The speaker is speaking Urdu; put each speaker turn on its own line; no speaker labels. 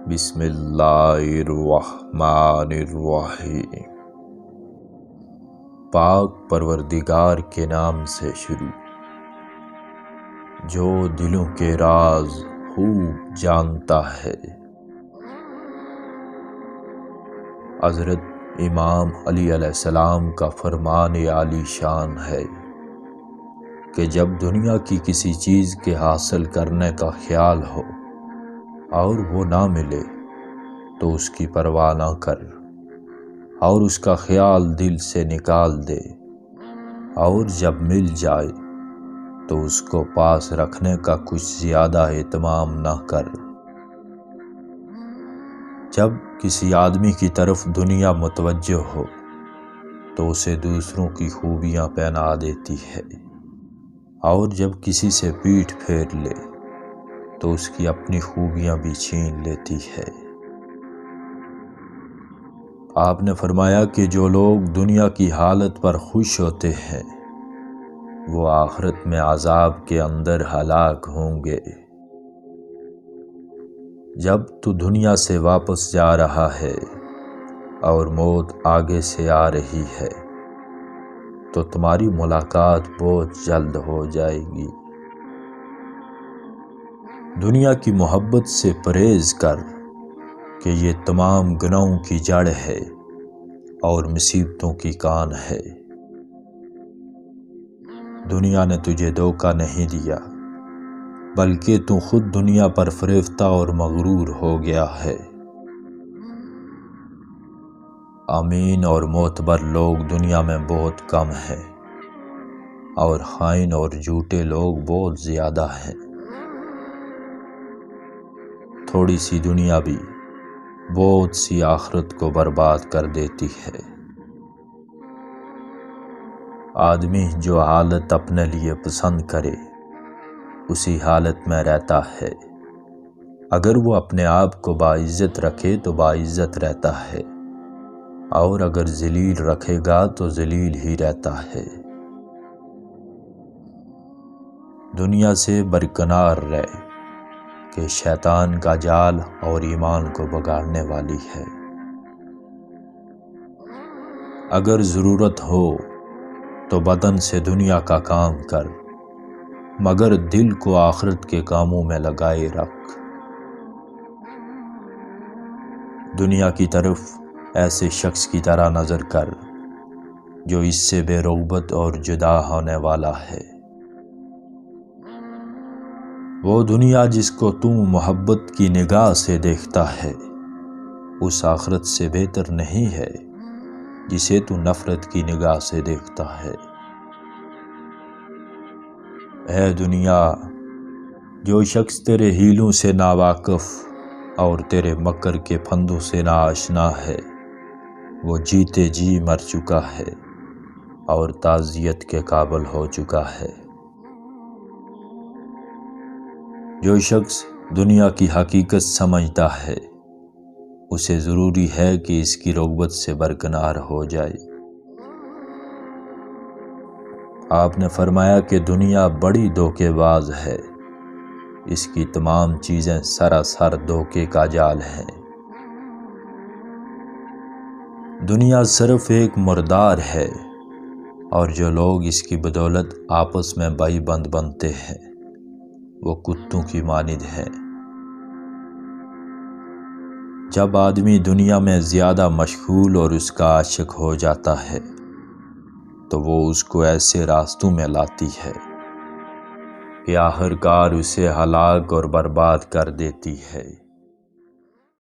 بسم اللہ الرحمن الرحیم۔ پاک پروردگار کے نام سے شروع، جو دلوں کے راز خوب جانتا ہے۔ حضرت امام علی علیہ السلام کا فرمان عالی شان ہے کہ جب دنیا کی کسی چیز کے حاصل کرنے کا خیال ہو اور وہ نہ ملے تو اس کی پرواہ نہ کر، اور اس کا خیال دل سے نکال دے، اور جب مل جائے تو اس کو پاس رکھنے کا کچھ زیادہ اہتمام نہ کر۔ جب کسی آدمی کی طرف دنیا متوجہ ہو تو اسے دوسروں کی خوبیاں پہنا دیتی ہے، اور جب کسی سے پیٹھ پھیر لے تو اس کی اپنی خوبیاں بھی چھین لیتی ہے۔ آپ نے فرمایا کہ جو لوگ دنیا کی حالت پر خوش ہوتے ہیں وہ آخرت میں عذاب کے اندر ہلاک ہوں گے۔ جب تو دنیا سے واپس جا رہا ہے اور موت آگے سے آ رہی ہے تو تمہاری ملاقات بہت جلد ہو جائے گی۔ دنیا کی محبت سے پرہیز کر کہ یہ تمام گناہوں کی جڑ ہے اور مصیبتوں کی کان ہے۔ دنیا نے تجھے دھوکہ نہیں دیا، بلکہ تو خود دنیا پر فریفتہ اور مغرور ہو گیا ہے۔ امین اور معتبر لوگ دنیا میں بہت کم ہیں، اور خائن اور جھوٹے لوگ بہت زیادہ ہیں۔ تھوڑی سی دنیا بھی بہت سی آخرت کو برباد کر دیتی ہے۔ آدمی جو حالت اپنے لیے پسند کرے اسی حالت میں رہتا ہے۔ اگر وہ اپنے آپ کو باعزت رکھے تو باعزت رہتا ہے، اور اگر ذلیل رکھے گا تو ذلیل ہی رہتا ہے۔ دنیا سے برکنار رہ کہ شیطان کا جال اور ایمان کو بگاڑنے والی ہے۔ اگر ضرورت ہو تو بدن سے دنیا کا کام کر، مگر دل کو آخرت کے کاموں میں لگائے رکھ۔ دنیا کی طرف ایسے شخص کی طرح نظر کر جو اس سے بے رغبت اور جدا ہونے والا ہے۔ وہ دنیا جس کو تو محبت کی نگاہ سے دیکھتا ہے اس آخرت سے بہتر نہیں ہے جسے تو نفرت کی نگاہ سے دیکھتا ہے۔ اے دنیا، جو شخص تیرے ہیلوں سے ناواقف اور تیرے مکر کے پھندوں سے ناآشنا ہے وہ جیتے جی مر چکا ہے اور تعزیت کے قابل ہو چکا ہے۔ جو شخص دنیا کی حقیقت سمجھتا ہے اسے ضروری ہے کہ اس کی رغبت سے برکنار ہو جائے۔ آپ نے فرمایا کہ دنیا بڑی دھوکے باز ہے، اس کی تمام چیزیں سراسر دھوکے کا جال ہیں۔ دنیا صرف ایک مردار ہے، اور جو لوگ اس کی بدولت آپس میں بھائی بند بنتے ہیں وہ کتوں کی مانند ہیں۔ جب آدمی دنیا میں زیادہ مشغول اور اس کا عاشق ہو جاتا ہے تو وہ اس کو ایسے راستوں میں لاتی ہے کہ آخرکار اسے ہلاک اور برباد کر دیتی ہے۔